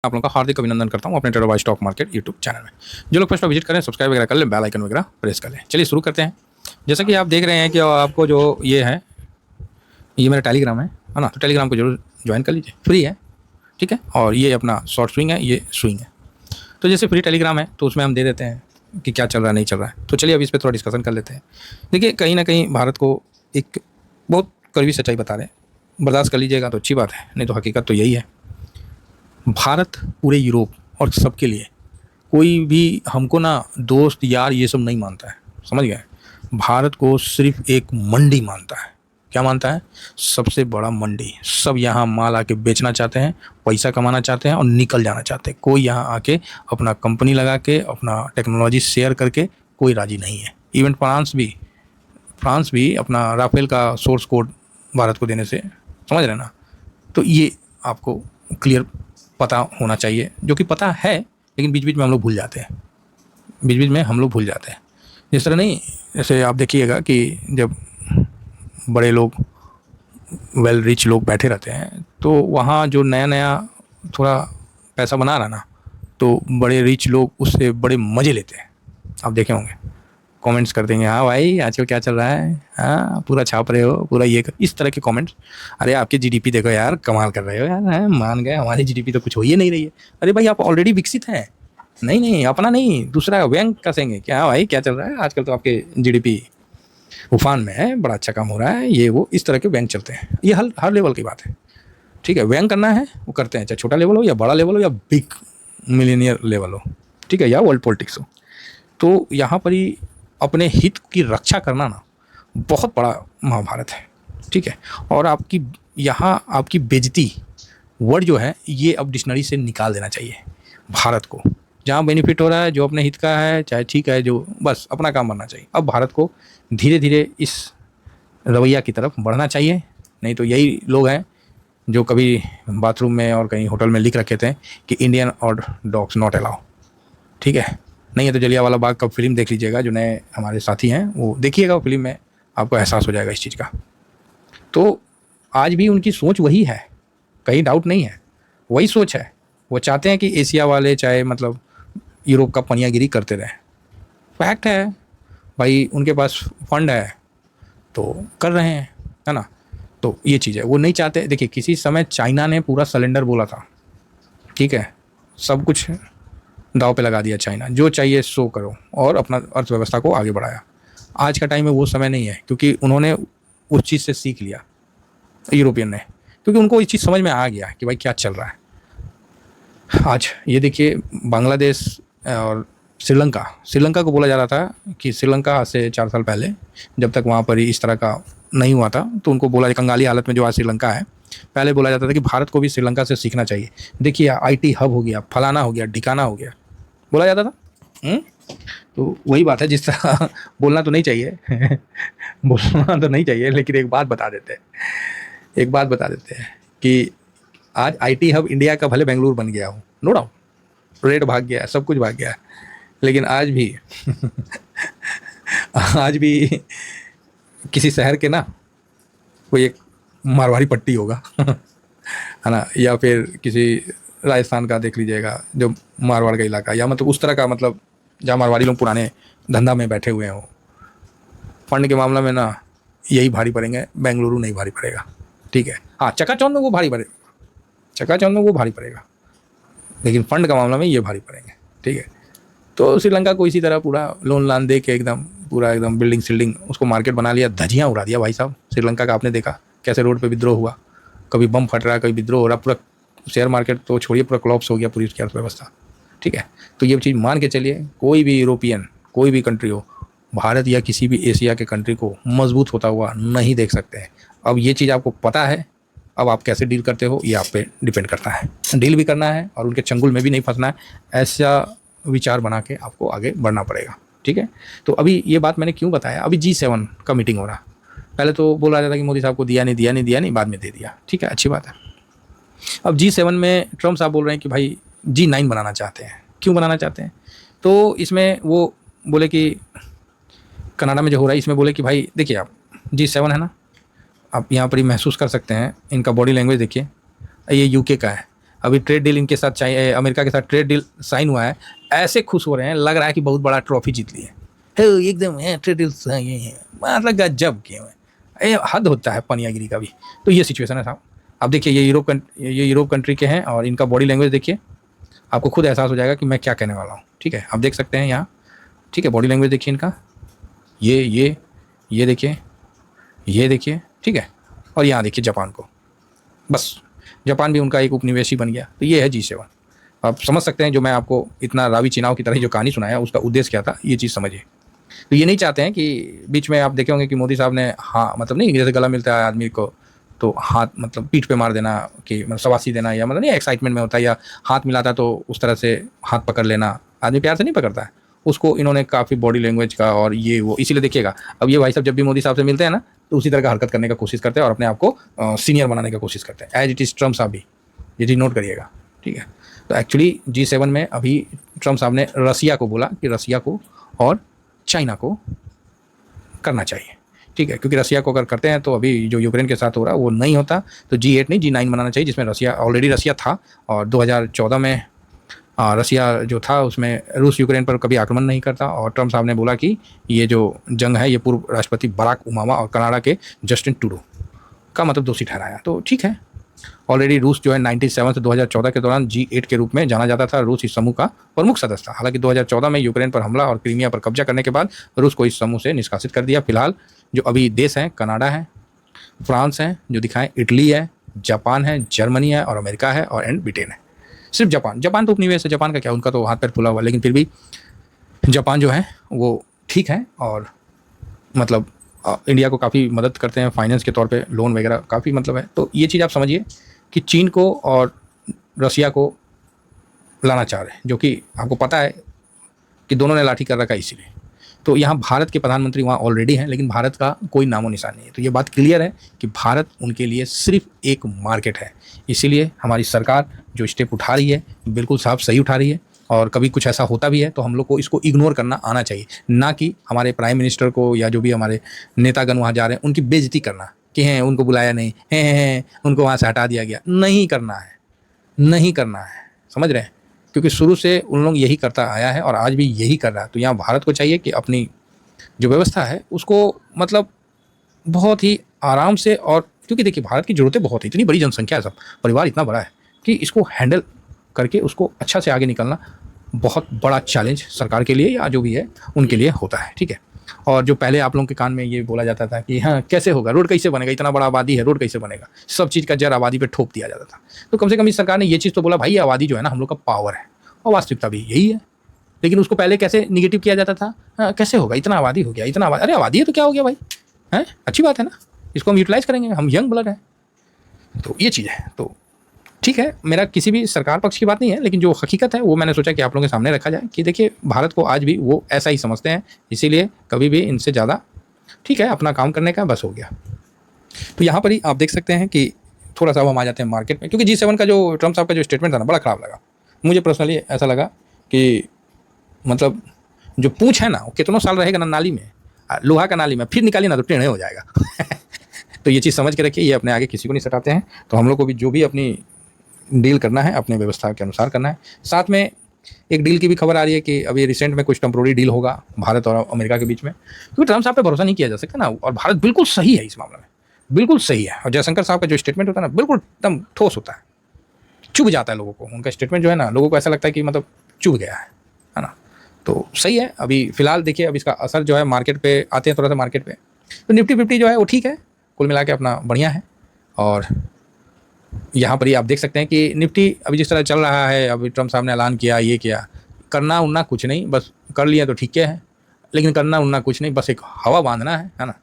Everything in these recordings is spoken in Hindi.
आप लोगों का हार्दिक अभिनंदन करता हूँ अपने trader by stock market YouTube channel में। जो लोग फर्स्ट विजिट करें सब्सक्राइब वगैरह कर लें, बेल आइकन वगैरह प्रेस कर लें। चलिए शुरू करते हैं। जैसा कि आप देख रहे हैं कि आपको जो ये है, ये मेरा टेलीग्राम है ना, तो टेलीग्राम को जरूर ज्वाइन कर लीजिए, फ्री है, ठीक है। और ये अपना शॉर्ट स्विंग है, ये स्विंग है। तो जैसे फ्री टेलीग्राम है तो उसमें हम दे देते हैं कि क्या चल रहा है नहीं चल रहा है। तो चलिए अभी इस पर थोड़ा डिस्कशन कर लेते हैं। देखिए कहीं ना कहीं भारत को एक बहुत कड़वी सच्चाई बता रहे हैं, बर्दाश्त कर लीजिएगा तो अच्छी बात है, नहीं तो हकीकत तो यही है। भारत पूरे यूरोप और सबके लिए कोई भी हमको ना दोस्त यार ये सब नहीं मानता है, समझ गए। भारत को सिर्फ एक मंडी मानता है। क्या मानता है? सबसे बड़ा मंडी। सब यहाँ माल आके बेचना चाहते हैं, पैसा कमाना चाहते हैं और निकल जाना चाहते हैं। कोई यहाँ आके अपना कंपनी लगा के अपना टेक्नोलॉजी शेयर करके कोई राजी नहीं है। इवन फ्रांस भी अपना राफेल का सोर्स कोड भारत को देने से, समझ रहे ना। तो ये आपको क्लियर पता होना चाहिए, जो कि पता है लेकिन बीच बीच में हम लोग भूल जाते हैं। जिस तरह नहीं, जैसे आप देखिएगा कि जब बड़े लोग वेल रिच लोग बैठे रहते हैं तो वहाँ जो नया नया थोड़ा पैसा बना रहा ना, तो बड़े रिच लोग उससे बड़े मज़े लेते हैं। आप देखे होंगे, कमेंट्स कर देंगे, हाँ भाई आजकल क्या चल रहा है, हाँ पूरा छाप रहे हो, पूरा ये इस तरह के कमेंट्स। अरे आपकी जीडीपी देखो यार, कमाल कर रहे हो यार, है मान गए, हमारी जीडीपी तो कुछ हो ही नहीं रही है। अरे भाई आप ऑलरेडी विकसित हैं। नहीं अपना नहीं, दूसरा व्यंग कसेंगे क्या, हाँ भाई क्या चल रहा है आजकल, तो आपके जीडीपी उफान में है, बड़ा अच्छा काम हो रहा है, ये वो इस तरह के व्यंग चलते हैं। ये हर लेवल की बात है, ठीक है। व्यंग करना है वो करते हैं, चाहे छोटा लेवल हो या बड़ा लेवल हो या बिग मिलीनियर लेवल हो, ठीक है, या वर्ल्ड पॉलिटिक्स हो। तो यहाँ पर ही अपने हित की रक्षा करना ना बहुत बड़ा महाभारत है, ठीक है। और आपकी यहाँ आपकी बेइज्जती वर्ड जो है ये अब डिक्शनरी से निकाल देना चाहिए। भारत को जहाँ बेनिफिट हो रहा है, जो अपने हित का है, चाहे ठीक है, जो बस अपना काम बनना चाहिए। अब भारत को धीरे धीरे इस रवैया की तरफ बढ़ना चाहिए। नहीं तो यही लोग हैं जो कभी बाथरूम में और कहीं होटल में लिख रखे थे कि इंडियन और डॉग्स नॉट अलाउ, ठीक है। नहीं है तो जलियांवाला बाग का फिल्म देख लीजिएगा, जो नए हमारे साथी हैं वो देखिएगा, वो फिल्म में आपको एहसास हो जाएगा इस चीज़ का। तो आज भी उनकी सोच वही है, कहीं डाउट नहीं है, वही सोच है। वो चाहते हैं कि एशिया वाले चाहे मतलब यूरोप का पनियागिरी करते रहें। फैक्ट है भाई, उनके पास फंड है तो कर रहे हैं, है ना। तो ये चीज़ है, वो नहीं चाहते। देखिए किसी समय चाइना ने पूरा सिलेंडर बोला था, ठीक है, सब कुछ दाव पे लगा दिया चाइना, जो चाहिए सो करो, और अपना अर्थव्यवस्था को आगे बढ़ाया। आज का टाइम में वो समय नहीं है, क्योंकि उन्होंने उस चीज़ से सीख लिया, यूरोपियन ने, क्योंकि उनको इस चीज़ समझ में आ गया कि भाई क्या चल रहा है। आज ये देखिए बांग्लादेश और श्रीलंका को बोला जा रहा था कि श्रीलंका आज से 4 साल पहले, जब तक वहाँ पर इस तरह का नहीं हुआ था, तो उनको बोला, कंगाली हालत में जो आज श्रीलंका है, पहले बोला जाता था कि भारत को भी श्रीलंका से सीखना चाहिए। देखिए आईटी हब हो गया, फलाना हो गया, ढिकाना हो गया, बोला जाता था। तो वही बात है, जिस तरह बोलना तो नहीं चाहिए बोलना तो नहीं चाहिए, लेकिन एक बात बता देते हैं कि आज आईटी हब इंडिया का भले बेंगलुरु बन गया हो, नो डाउट, रेट भाग गया, सब कुछ भाग गया, लेकिन आज भी आज भी किसी शहर के ना कोई एक मारवाड़ी पट्टी होगा है ना, या फिर किसी राजस्थान का देख लीजिएगा जो मारवाड़ का इलाका, या मतलब उस तरह का, मतलब जहाँ मारवाड़ी लोग पुराने धंधा में बैठे हुए हो। फंड के मामला में ना यही भारी पड़ेंगे, बेंगलुरु नहीं भारी पड़ेगा, ठीक है। हाँ चकाचौंध में वो भारी पड़ेगा, लेकिन फंड का मामला में ये भारी पड़ेंगे, ठीक है। तो श्रीलंका को इसी तरह पूरा लोन लान दे के एकदम बिल्डिंग सिल्डिंग उसको मार्केट बना लिया, धजियाँ उड़ा दिया भाई साहब श्रीलंका का। आपने देखा कैसे रोड पे विद्रोह हुआ, कभी बम फट रहा है, कभी विद्रोह हो रहा, पूरा शेयर मार्केट तो छोड़िए, पूरा कोलैप्स हो गया पूरी उसकी अर्थव्यवस्था, ठीक है। तो ये चीज़ मान के चलिए, कोई भी यूरोपियन कोई भी कंट्री हो, भारत या किसी भी एशिया के कंट्री को मजबूत होता हुआ नहीं देख सकते हैं। अब ये चीज़ आपको पता है, अब आप कैसे डील करते हो ये आप पे डिपेंड करता है। डील भी करना है और उनके चंगुल में भी नहीं फंसना है, ऐसा विचार बना के आपको आगे बढ़ना पड़ेगा, ठीक है। तो अभी ये बात मैंने क्यों बताया, अभी G7 का मीटिंग हो रहा, पहले तो बोला जाता था कि मोदी साहब को दिया नहीं, बाद में दे दिया, ठीक है, अच्छी बात है। अब G7 में ट्रम्प साहब बोल रहे हैं कि भाई G9 बनाना चाहते हैं। क्यों बनाना चाहते हैं? तो इसमें वो बोले कि कनाडा में जो हो रहा है, इसमें बोले कि भाई देखिए आप G7 है ना, आप यहाँ पर ही महसूस कर सकते हैं, इनका बॉडी लैंग्वेज देखिए, ये यूके का है, अभी ट्रेड डील इनके साथ अमेरिका के साथ ट्रेड डील साइन हुआ है, ऐसे खुश हो रहे हैं, लग रहा है कि बहुत बड़ा ट्रॉफी जीत लिए है एकदम है, ट्रेड डील ये है, मतलब गजब के हैं, हद होता है पनियागिरी का भी। तो ये सिचुएशन है साहब। अब देखिए ये यूरोप कंट्री के हैं और इनका बॉडी लैंग्वेज देखिए, आपको खुद एहसास हो जाएगा कि मैं क्या कहने वाला हूँ। ठीक है, आप देख सकते हैं यहाँ, ठीक है, बॉडी लैंग्वेज देखिए इनका, ये देखिए, ये देखिए, ठीक है। और यहाँ देखिए जापान को, बस जापान भी उनका एक उपनिवेशी बन गया। तो ये है G7। आप समझ सकते हैं जो मैं आपको इतना रावी चिनाव की तरह जो कहानी सुनाया उसका उद्देश्य क्या था, ये चीज़ समझिए। तो ये नहीं चाहते हैं कि बीच में आप देखे होंगे कि मोदी साहब ने हाँ मतलब नहीं, जैसे गला मिलता है आदमी को तो हाथ मतलब पीठ पे मार देना कि मतलब शाबाशी देना, या मतलब नहीं एक्साइटमेंट में होता है, या हाथ मिलाता तो उस तरह से हाथ पकड़ लेना, आदमी प्यार से नहीं पकड़ता है उसको। इन्होंने काफ़ी बॉडी लैंग्वेज का और ये वो इसीलिए देखिएगा, अब ये भाई साहब जब भी मोदी साहब से मिलते हैं ना तो उसी तरह का हरकत करने का कोशिश करते हैं और अपने आप को सीनियर बनाने का कोशिश करते हैं, एज इट इज़ ट्रम्प साहब भी, ये चीज़ नोट करिएगा। ठीक है, तो एक्चुअली G7 में अभी ट्रम्प साहब ने रसिया को बोला कि रसिया को और चाइना को करना चाहिए। ठीक है, क्योंकि रसिया को अगर करते हैं तो अभी जो यूक्रेन के साथ हो रहा है वो नहीं होता, तो G8 नहीं G9 बनाना चाहिए, जिसमें रसिया ऑलरेडी रसिया था और 2014 में रसिया जो था उसमें रूस यूक्रेन पर कभी आक्रमण नहीं करता। और ट्रम्प साहब ने बोला कि ये जो जंग है ये पूर्व राष्ट्रपति बराक ओबामा और कनाडा के जस्टिन ट्रूडो का मतलब दोषी ठहराया। तो ठीक है, ऑलरेडी रूस जो है 97 से 2014 के दौरान G8 के रूप में जाना जाता था, रूस इस समूह का प्रमुख सदस्य था। हालांकि 2014 में यूक्रेन पर हमला और क्रीमिया पर कब्जा करने के बाद रूस को इस समूह से निष्कासित कर दिया। फिलहाल जो अभी देश हैं कनाडा है, फ्रांस है जो दिखाएं, इटली है, जापान है, जर्मनी है और अमेरिका है और एंड ब्रिटेन है। सिर्फ जापान तो उपनिवेश है, जापान का क्या, उनका तो हाथ पैर फुला हुआ, लेकिन फिर भी जापान जो है वो ठीक है और मतलब इंडिया को काफ़ी मदद करते हैं फाइनेंस के तौर पे, लोन वगैरह काफ़ी मतलब है। तो ये चीज़ आप समझिए कि चीन को और रसिया को लाना चाह रहे हैं, जो कि आपको पता है कि दोनों ने लाठी कर रखा है इसीलिए। तो यहाँ भारत के प्रधानमंत्री वहाँ ऑलरेडी हैं, लेकिन भारत का कोई नामो निशान नहीं है। तो ये बात क्लियर है कि भारत उनके लिए सिर्फ एक मार्केट है। इसीलिए हमारी सरकार जो स्टेप उठा रही है बिल्कुल साफ सही उठा रही है, और कभी कुछ ऐसा होता भी है तो हम लोग को इसको इग्नोर करना आना चाहिए, ना कि हमारे प्राइम मिनिस्टर को या जो भी हमारे नेतागण वहाँ जा रहे हैं उनकी बेइज्जती करना कि हैं उनको बुलाया नहीं है, उनको वहाँ से हटा दिया गया। नहीं करना है, नहीं करना है, समझ रहे हैं, क्योंकि शुरू से उन लोग यही करता आया है और आज भी यही कर रहा है। तो यहाँ भारत को चाहिए कि अपनी जो व्यवस्था है उसको मतलब बहुत ही आराम से, और क्योंकि देखिए भारत की ज़रूरतें बहुत है, इतनी बड़ी जनसंख्या है, सब परिवार इतना बड़ा है कि इसको हैंडल करके उसको अच्छा से आगे निकलना बहुत बड़ा चैलेंज सरकार के लिए या जो भी है उनके लिए होता है। ठीक है, और जो पहले आप लोगों के कान में ये बोला जाता था कि हाँ कैसे होगा, रोड कैसे बनेगा, इतना बड़ा आबादी है, रोड कैसे बनेगा, सब चीज़ का जर आबादी पे ठोक दिया जाता था। तो कम से कम इस सरकार ने ये चीज़ तो बोला भाई आबादी जो है ना हम लोग का पावर है, और वास्तविकता भी यही है। लेकिन उसको पहले कैसे निगेटिव किया जाता था, हाँ कैसे होगा, इतना आबादी हो गया, इतना आबादी, अरे आबादी है तो क्या हो गया भाई, है अच्छी बात है ना, इसको हम यूटिलाइज़ करेंगे, हम यंग ब्लड हैं। तो ये चीज़ है। तो ठीक है, मेरा किसी भी सरकार पक्ष की बात नहीं है, लेकिन जो हकीकत है वो मैंने सोचा कि आप लोगों के सामने रखा जाए कि देखिए भारत को आज भी वो ऐसा ही समझते हैं, इसीलिए कभी भी इनसे ज़्यादा ठीक है अपना काम करने का बस हो गया। तो यहाँ पर ही आप देख सकते हैं कि थोड़ा सा हम आ जाते हैं मार्केट में, क्योंकि G7 का जो ट्रम्प साहब का जो स्टेटमेंट था ना बड़ा ख़राब लगा मुझे पर्सनली। ऐसा लगा कि मतलब जो पूँछ है ना वो कितनों साल रहेगा ना नाली में, लोहा का नाली में, फिर निकालिए ना तो टेढ़े हो जाएगा। तो ये चीज़ समझ के रखिए, ये अपने आगे किसी को नहीं सटाते हैं। तो हम लोग को भी जो भी अपनी डील करना है अपने व्यवस्था के अनुसार करना है। साथ में एक डील की भी खबर आ रही है कि अभी रिसेंट में कुछ टेम्प्रोरी डील होगा भारत और अमेरिका के बीच में, क्योंकि ट्रम्प साहब पे भरोसा नहीं किया जा सकता ना, और भारत बिल्कुल सही है इस मामले में, बिल्कुल सही है। और जयशंकर साहब का जो स्टेटमेंट होता है ना बिल्कुल एकदम ठोस होता है, चुभ जाता है लोगों को, उनका स्टेटमेंट जो है ना लोगों को ऐसा लगता है कि मतलब चुभ गया है ना। तो सही है। अभी फिलहाल देखिए अब इसका असर जो है मार्केट पे आते हैं थोड़ा सा मार्केट पे, तो निफ्टी 50 जो है वो ठीक है, कुल मिला के अपना बढ़िया है। और यहाँ पर ही आप देख सकते हैं कि निफ्टी अभी जिस तरह चल रहा है, अभी ट्रम्प साहब ने ऐलान किया, ये किया, करना उड़ना कुछ नहीं, बस कर लिया तो ठीक है, लेकिन करना उड़ना कुछ नहीं, बस एक हवा बांधना है ना।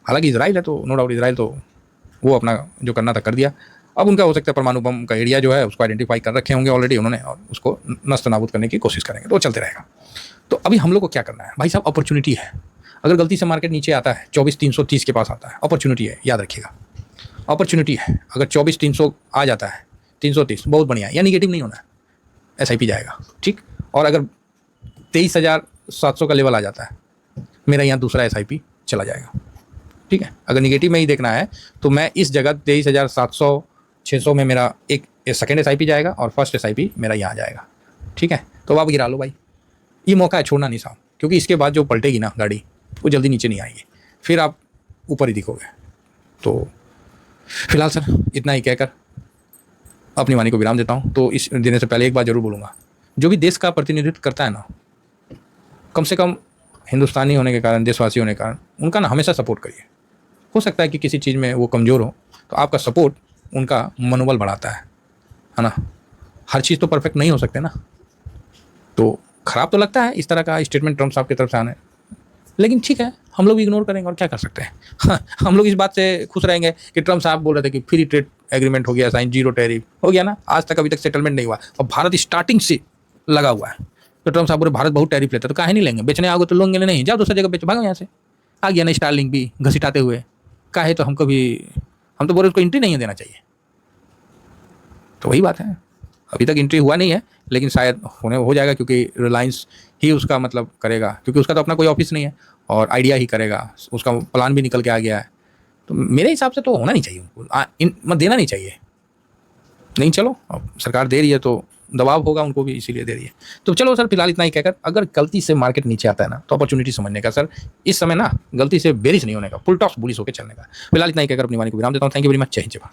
हालांकि इजराइल है तो नो डाउट इजराइल तो वो अपना जो करना था कर दिया। अब उनका हो सकता है परमाणु बम का एरिया जो है उसको आइडेंटिफाई कर रखे होंगे ऑलरेडी उन्होंने, और उसको नष्ट नाबूद करने की कोशिश करेंगे, तो वो चलते रहेगा। तो अभी हम लोग को क्या करना है भाई साहब, अपॉर्चुनिटी है। अगर गलती से मार्केट नीचे आता है 24,330 के पास आता है, अपॉर्चुनिटी है, याद रखिएगा अपॉर्चुनिटी है। अगर 24,300 आ जाता है, 330 बहुत बढ़िया है, या निगेटिव नहीं होना है, SIP जाएगा ठीक। और अगर 23,700 का लेवल आ जाता है, मेरा यहाँ दूसरा SIP चला जाएगा ठीक है। अगर निगेटिव में ही देखना है तो मैं इस जगह 23,700 600 में मेरा एक ये सेकंड SIP जाएगा और फर्स्ट SIP मेरा यहाँ जाएगा, ठीक है। तो आप गिरा लो भाई, ये मौका है, छोड़ना नहीं साहब, क्योंकि इसके बाद जो पलटेगी ना गाड़ी वो जल्दी नीचे नहीं आएगी, फिर आप ऊपर ही दिखोगे। तो फिलहाल सर इतना ही कहकर अपनी वाणी को विराम देता हूँ। तो इस देने से पहले एक बात जरूर बोलूँगा, जो भी देश का प्रतिनिधित्व करता है ना, कम से कम हिंदुस्तानी होने के कारण, देशवासी होने के कारण उनका ना हमेशा सपोर्ट करिए। हो सकता है कि किसी चीज़ में वो कमज़ोर हो, तो आपका सपोर्ट उनका मनोबल बढ़ाता है ना। हर चीज़ तो परफेक्ट नहीं हो सकते ना, तो ख़राब तो लगता है इस तरह का स्टेटमेंट ट्रम्प साहब की तरफ से आने, लेकिन ठीक है, हम लोग इग्नोर करेंगे और क्या कर सकते हैं। हाँ, हम लोग इस बात से खुश रहेंगे कि ट्रम्प साहब बोल रहे थे कि फ्री ट्रेड एग्रीमेंट हो गया साइन, 0 टैरिफ हो गया ना, आज तक अभी तक सेटलमेंट नहीं हुआ और भारत स्टार्टिंग से लगा हुआ है। तो ट्रम्प साहब बोले भारत बहुत टैरिफ लेता है, तो काहे नहीं लेंगे, बेचने आओगे तो लोगे नहीं, जाओ दूसरी जगह बेचो, भागो यहाँ से। आ गया ना स्टारलिंक भी घसीटाते हुए, काहे तो हम तो बोले उसको एंट्री नहीं देना चाहिए। तो वही बात है, अभी तक एंट्री हुआ नहीं है, लेकिन शायद हो जाएगा, क्योंकि रिलायंस ही उसका मतलब करेगा, क्योंकि उसका तो अपना कोई ऑफिस नहीं है और आइडिया ही करेगा, उसका प्लान भी निकल के आ गया है। तो मेरे हिसाब से तो होना नहीं चाहिए उनको, देना नहीं चाहिए। नहीं, चलो अब सरकार दे रही है तो दबाव होगा उनको भी, इसीलिए दे रही है। तो चलो सर, फिलहाल इतना ही कहकर, अगर गलती से मार्केट नीचे आता है ना, तो अपॉर्चुनिटी समझने का सर, इस समय ना गलती से बेरिश नहीं होने का, फुल टॉस बुलिश होकर चलने का। फिलहाल इतना ही कहकर अपनी वाणी को विराम देता हूँ। थैंक यू वेरी मच, जय हिंद।